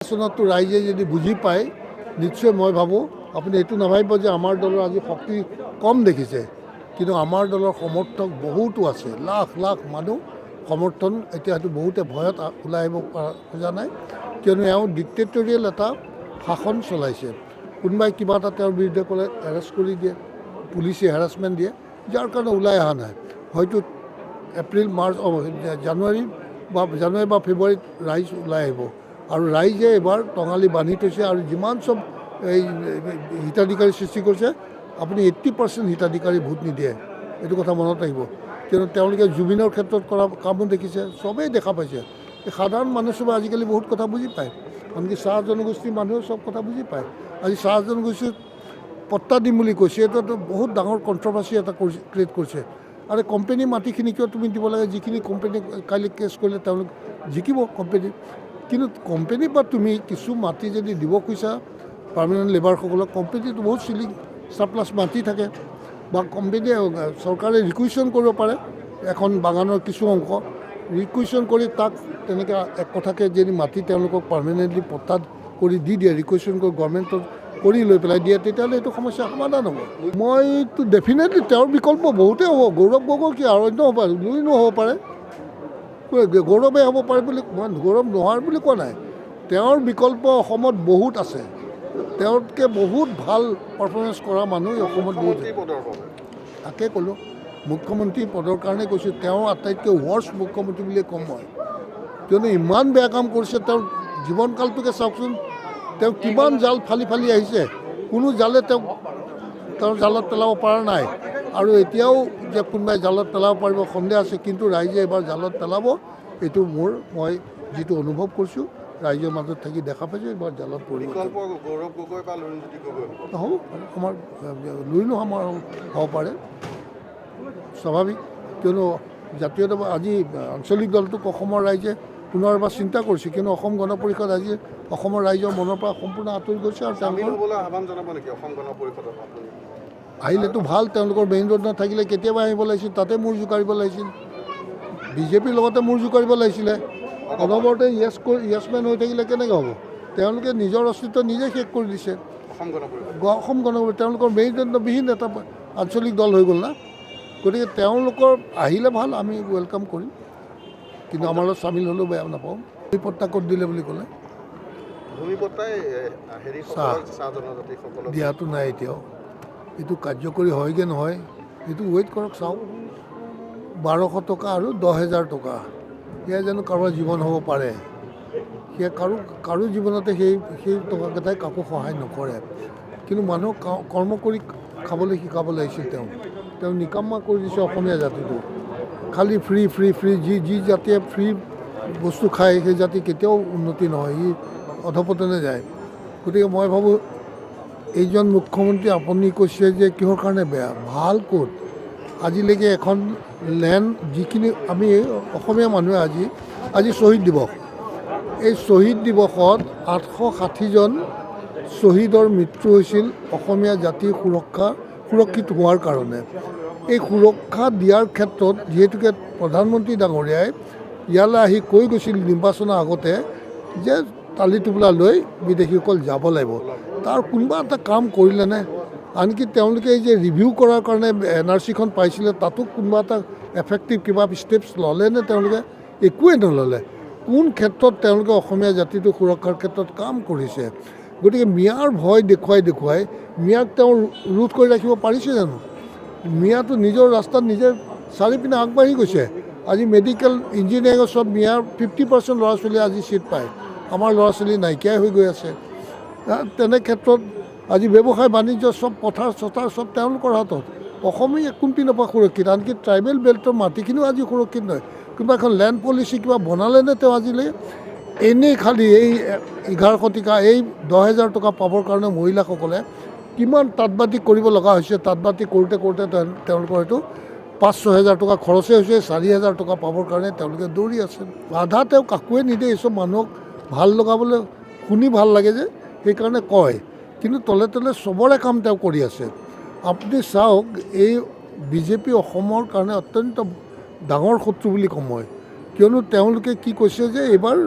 নিৰ্বাচনতো ৰাইজে যদি বুজি পায় নিশ্চয় মই ভাবোঁ আপুনি এইটো নাভাবিব যে আমাৰ দলৰ আজি শক্তি কম দেখিছে, কিন্তু আমাৰ দলৰ সমৰ্থক বহুতো আছে, লাখ লাখ মানুহ সমৰ্থন এতিয়া হয়তো বহুতে ভয়ত ওলাই আহিব খোজা নাই, কিয়নো এওঁ ডিক্টেটৰিয়েল এটা শাসন চলাইছে। কোনোবাই কিবা এটা তেওঁৰ বিৰুদ্ধে ক'লে এৰেষ্ট কৰি দিয়ে, পুলিচে হেৰাছমেণ্ট দিয়ে, যাৰ কাৰণে ওলাই অহা নাই। হয়তো এপ্ৰিল মাৰ্চ জানুৱাৰী বা ফেব্ৰুৱাৰীত ৰাইজ ওলাই আহিব, আৰু ৰাইজে এবাৰ টঙালি বান্ধি থৈছে। আৰু যিমান চব এই হিতাধিকাৰী সৃষ্টি কৰিছে, আপুনি 80% হিতাধিকাৰী ভোট নিদিয়ে, এইটো কথা মনত ৰাখিব। কিয়নো তেওঁলোকে জুবিনৰ ক্ষেত্ৰত কৰা কামো দেখিছে, চবেই দেখা পাইছে। এই সাধাৰণ মানুহ চবে আজিকালি বহুত কথা বুজি পায়, আনকি চাহ জনগোষ্ঠীৰ মানুহেও চব কথা বুজি পায়। আজি চাহ জনগোষ্ঠীত পট্টা দিম বুলি কৈছে, এইটোতো বহুত ডাঙৰ কণ্ট্ৰভাৰ্চি এটা ক্ৰিয়েট কৰিছে। আৰু কোম্পানী মাটিখিনি কিয় তুমি দিব লাগে, যিখিনি কোম্পানী কাইলৈ কেছ কৰিলে তেওঁলোক জিকিব কোম্পানী। কিন্তু কোম্পানী বা তুমি কিছু মাটি যদি দিব খুজিছা পাৰ্মানেণ্ট লেবাৰসকলক, কোম্পানীটো বহুত চিলিং চাৰপ্লাছ মাটি থাকে, বা কোম্পানীয়ে চৰকাৰে ৰিকুইশ্যন কৰিব পাৰে এখন বাগানৰ কিছু অংশ ৰিকুইশ্যন কৰি তাক তেনেকৈ এক কথাকৈ যদি মাটি তেওঁলোকক পাৰ্মানেণ্টলি পট্টা কৰি দি দিয়ে, ৰিকুইশ্যন কৰি গভৰ্ণমেণ্টত কৰি লৈ পেলাই দিয়ে, তেতিয়াহ'লে এইটো সমস্যা সমাধান হ'ব। মইতো ডেফিনেটলি তেওঁৰ বিকল্প বহুতেই হ'ব। গৌৰৱ গগৈ কি আৰু অন্য হ'ব পাৰে, লুইনো হ'ব পাৰে, গৌৰৱে হ'ব পাৰে বুলি মই গৌৰৱ নোহোৱাৰ বুলি কোৱা নাই। তেওঁৰ বিকল্প অসমত বহুত আছে, তেওঁতকৈ বহুত ভাল পাৰফৰ্মেঞ্চ কৰা মানুহ অসমত বহুত। তাকে ক'লোঁ, মুখ্যমন্ত্ৰী পদৰ কাৰণে কৈছোঁ, তেওঁ আটাইতকৈ ৱৰ্ষ্ট মুখ্যমন্ত্ৰী বুলিয়ে ক'ম মই, কিয়নো ইমান বেয়া কাম কৰিছে। তেওঁৰ জীৱনকালটোকে চাওকচোন, তেওঁ কিমান জাল ফালি ফালি আহিছে, কোনো জালে তেওঁৰ জালত পেলাব পৰা নাই। আৰু এতিয়াও যে কোনোবাই জালত পেলাব পাৰিব সন্দেহ আছে, কিন্তু ৰাইজে এবাৰ জালত পেলাব, এইটো মই যিটো অনুভৱ কৰিছোঁ, ৰাইজৰ মাজত থাকি দেখা পাইছোঁ, এবাৰ জালত পৰিব। হ'ব আমাৰ লুইনো আমাৰ হ'ব পাৰে, স্বাভাৱিক। কিয়নো জাতীয়তাবাদ আজি আঞ্চলিক দলটোক অসমৰ ৰাইজে পুনৰ এবাৰ চিন্তা কৰিছে, কিয়নো অসম গণ পৰিষদ আজি অসমৰ ৰাইজৰ মনৰ পৰা সম্পূৰ্ণ আঁতৰি গৈছে। আৰু আহিলেতো ভাল, তেওঁলোকৰ মেইন ৰোড নাথাকিলে কেতিয়াবা আহিব লাগিছিল, তাতে মূৰ জোকাৰিব লাগিছিল, বিজেপিৰ লগতে মূৰ জোকাৰিব লাগিছিলে। অনবৰতে য়েছমেন হৈ থাকিলে কেনেকৈ হ'ব? তেওঁলোকে নিজৰ অস্তিত্ব নিজে শেষ কৰি দিছে। অসম গণ পৰিষদ তেওঁলোকৰ মেৰুদণ্ডবিহীন এটা আঞ্চলিক দল হৈ গ'ল না। গতিকে তেওঁলোকৰ আহিলে ভাল, আমি ৱেলকাম কৰিম, কিন্তু আমাৰ লগত চামিল হ'লেও বেয়া নাপাওঁ। ভূমিপট্টা ক'ত দিলে বুলি ক'লে? দিয়াটো নাই এতিয়াও, এইটো কাৰ্যকৰী হয়গৈ নহয়, এইটো ৱেইট কৰক, চাওক। 1200 টকা আৰু 10,000 টকা, সেয়া জানো কাৰোবাৰ জীৱন হ'ব পাৰে? সেয়া কাৰো জীৱনতে সেই টকাকেইটাই কাকো সহায় নকৰে। কিন্তু মানুহক কৰ্ম কৰি খাবলৈ শিকাব লাগিছিল। তেওঁ নিকাম্মা কৰি দিছে অসমীয়া জাতিটো। খালি ফ্ৰী ফ্ৰী ফ্ৰী, যি জাতিয়ে ফ্ৰী বস্তু খায় সেই জাতি কেতিয়াও উন্নতি নহয়, ই অধপতনে যায়। গতিকে মই ভাবোঁ এইজন মুখ্যমন্ত্ৰী আপুনি কৈছে যে কিহৰ কাৰণে বেয়া, ভাল ক'ত? আজিলৈকে এখন লেণ্ড যিখিনি আমি অসমীয়া মানুহে আজি শ্বহীদ দিৱস, এই শ্বহীদ দিৱসত 860জন শ্বহীদৰ মৃত্যু হৈছিল অসমীয়া জাতিৰ সুৰক্ষিত হোৱাৰ কাৰণে। এই সুৰক্ষা দিয়াৰ ক্ষেত্ৰত যিহেতুকে প্ৰধানমন্ত্ৰী ডাঙৰীয়াই ইয়ালৈ আহি কৈ গৈছিল নিৰ্বাচনৰ আগতে যে টালি টোপোলা লৈ বিদেশীসকল যাব লাগিব, তাৰ কোনোবা এটা কাম কৰিলেনে? আনকি তেওঁলোকে এই যে ৰিভিউ কৰাৰ কাৰণে NRCখন পাইছিলে, তাতো কোনোবা এটা এফেক্টিভ কিবা ষ্টেপছ ল'লেনে? তেওঁলোকে একোৱে নল'লে। কোন ক্ষেত্ৰত তেওঁলোকে অসমীয়া জাতিটো সুৰক্ষাৰ ক্ষেত্ৰত কাম কৰিছে? গতিকে মিয়াৰ ভয় দেখুৱাই মিয়াক তেওঁ ৰোধ কৰি ৰাখিব পাৰিছে জানো? মিয়াটো নিজৰ ৰাস্তাত নিজে চাৰিপিনে আগবাঢ়ি গৈছে। আজি মেডিকেল ইঞ্জিনিয়াৰিঙৰ চব মিয়াৰ 50% ল'ৰা ছোৱালীয়ে আজি ছিট পায়, আমাৰ ল'ৰা ছোৱালী নাইকিয়াই হৈ গৈ আছে। তেনে ক্ষেত্ৰত আজি ব্যৱসায় বাণিজ্য চব পথাৰ চব তেওঁলোকৰ হাতত। অসমীয়া কোনপিনৰ পৰা সুৰক্ষিত? আনকি ট্ৰাইবেল বেল্টৰ মাটিখিনিও আজি সুৰক্ষিত নহয়। কিবা এখন লেণ্ড পলিচি কিবা বনালেনে তেওঁ আজিলৈ? এনেই খালি এই 11 শতিকা এই 10,000 টকা পাবৰ কাৰণে মহিলাসকলে কিমান তাঁতবাতি কৰিব লগা হৈছে। তাঁতবাতি কৰোঁতে তেওঁলোকৰ এইটো 5-6 হাজাৰ টকা খৰচেই হৈছে, 4,000 টকা পাবৰ কাৰণে তেওঁলোকে দৌৰি আছে। বাধা তেওঁ কাকোৱে নিদিয়ে, এইচব মানুহক ভাল লগাবলৈ শুনি ভাল লাগে যে সেইকাৰণে কয়, কিন্তু তলে চবৰে কাম তেওঁ কৰি আছে। আপুনি চাওক, এই বিজেপি অসমৰ কাৰণে অত্যন্ত ডাঙৰ শত্ৰু বুলি ক'ম মই, কিয়নো তেওঁলোকে কি কৈছে যে এইবাৰ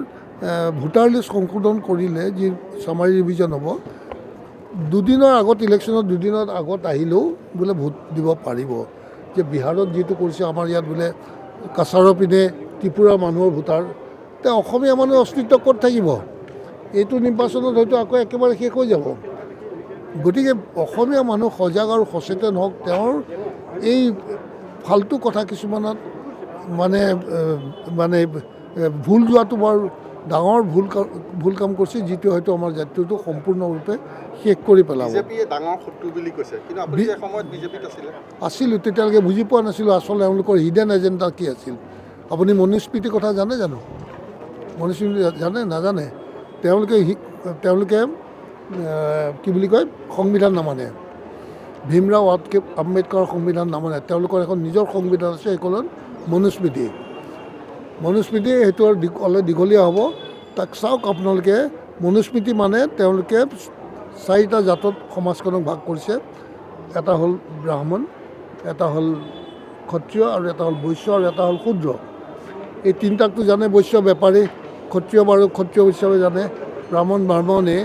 ভোটাৰ লিষ্ট সংশোধন কৰিলে যি চামাৰী ৰিভিজন হ'ব, দুদিনৰ আগত ইলেকশ্যনত দুদিনৰ আগত আহিলেও বোলে ভোট দিব পাৰিব। যে বিহাৰত যিটো কৰিছে, আমাৰ ইয়াত বোলে কাছাৰৰ পিনে ত্ৰিপুৰাৰ মানুহৰ ভোটাৰ, তেওঁ অসমীয়া মানুহৰ অস্তিত্ব ক'ত থাকিব? এইটো নিৰ্বাচনত হয়তো আকৌ একেবাৰে শেষ হৈ যাব। গতিকে অসমীয়া মানুহ সজাগ আৰু সচেতন হওক। তেওঁৰ এই ফাল্টু কথা কিছুমানত মানে ভুল যোৱাটো বৰ ডাঙৰ ভুল কাম কৰিছে, যিটো হয়তো আমাৰ জাতিটো সম্পূৰ্ণৰূপে শেষ কৰি পেলাব। ডাঙৰ শত্ৰু বুলি কৈছে, কিন্তু আপুনি সময়ত বিজেপিত আছিলোঁ, তেতিয়ালৈকে বুজি পোৱা নাছিলোঁ আচলতে এওঁলোকৰ হিডেন এজেণ্ডা কি আছিল। আপুনি মনুস্মৃতিৰ কথা জানে জানো? মনুস্মৃতি জানে নাজানে? তেওঁলোকে কি বুলি কয়, সংবিধান নামানে। ভীমৰাও আম্বেদকাৰৰ সংবিধান নামানে। তেওঁলোকৰ এখন নিজৰ সংবিধান আছে, সেইখন মনুস্মৃতি। সেইটো আৰু অলপ দীঘলীয়া হ'ব, তাক চাওক আপোনালোকে। মনুস্মৃতি মানে তেওঁলোকে 4টা জাতত সমাজখনক ভাগ কৰিছে। এটা হ'ল ব্ৰাহ্মণ, এটা হ'ল ক্ষত্ৰিয়, আৰু এটা হ'ল বৈশ্য, আৰু এটা হ'ল শূদ্ৰ। এই 3টাকটো জানে, বৈশ্য বেপাৰী, ক্ষত্ৰিয় বাৰু ক্ষত্ৰিয় হিচাপে জানে, ব্ৰাহ্মণে,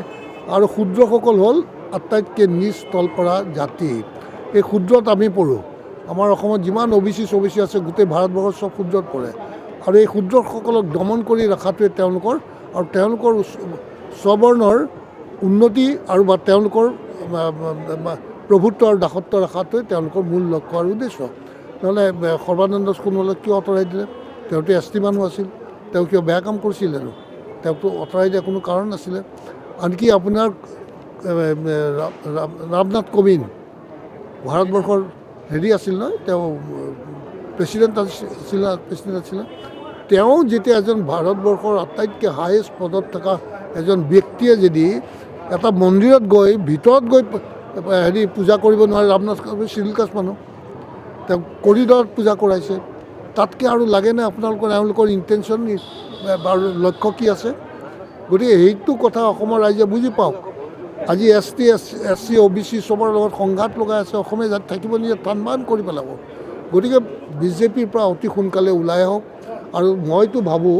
আৰু শূদ্ৰসকল হ'ল আটাইতকৈ নিচ তল পৰা জাতি। এই শূদ্ৰত আমি পৰোঁ। আমাৰ অসমত যিমান OBC আছে, গোটেই ভাৰতবৰ্ষৰ চব শূদ্ৰত পৰে। আৰু এই শূদ্ৰসকলক দমন কৰি ৰখাটোৱে তেওঁলোকৰ স্ববৰ্ণৰ উন্নতি আৰু বা তেওঁলোকৰ প্ৰভুত্ব আৰু দাসত্ব ৰখাটোৱে তেওঁলোকৰ মূল লক্ষ্য আৰু উদ্দেশ্য। নহ'লে সৰ্বানন্দ সোণোৱালক কিয় আঁতৰাই দিলে? তেওঁতো ST মানুহ আছিল, তেওঁ কিয় বেয়া কাম কৰিছিল জানো? তেওঁকতো আঁতৰাই দিয়া কোনো কাৰণ নাছিলে। আনকি আপোনাৰ ৰামনাথ কোবিন্দ ভাৰতবৰ্ষৰ আছিল নহয়, তেওঁ প্ৰেছিডেণ্ট আছিল। তেওঁ যেতিয়া এজন ভাৰতবৰ্ষৰ আটাইতকৈ হায়েষ্ট পদত থকা এজন ব্যক্তিয়ে যদি এটা মন্দিৰত গৈ ভিতৰত গৈ পূজা কৰিব নোৱাৰে, ৰামনাথ কোবিন্দ চিডিউল কাষ্ট মানুহ, তেওঁ কৰিডৰত পূজা কৰাইছে, তাতকৈ আৰু লাগেনে এওঁলোকৰ ইণ্টেনশ্যন আৰু লক্ষ্য কি আছে? গতিকে সেইটো কথা অসমৰ ৰাইজে বুজি পাওক। আজি ST SC OBC চবৰ লগত সংঘাত লগাই আছে, অসমীয়া জাতি থাকিব নিজে টান কৰি পেলাব। গতিকে বিজেপিৰ পৰা অতি সোনকালে ওলাই আহক। আৰু মইতো ভাবোঁ,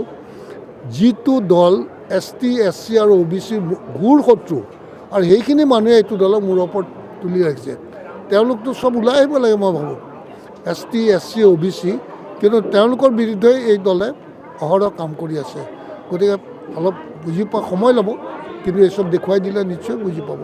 যিটো দল ST SC আৰু OBC ঘোৰ শত্ৰু, আৰু সেইখিনি মানুহে এইটো দলক মূৰৰ ওপৰত তুলি ৰাখিছে, তেওঁলোকতো চব ওলাই আহিব লাগে। মই ভাবোঁ ST SC OBC, কিন্তু তেওঁলোকৰ বিৰুদ্ধে এই দলে অহৰহ কাম কৰি আছে। গতিকে অলপ বুজি পোৱা সময় ল'ব, কিন্তু এই চব দেখুৱাই দিলে নিশ্চয় বুজি পাব।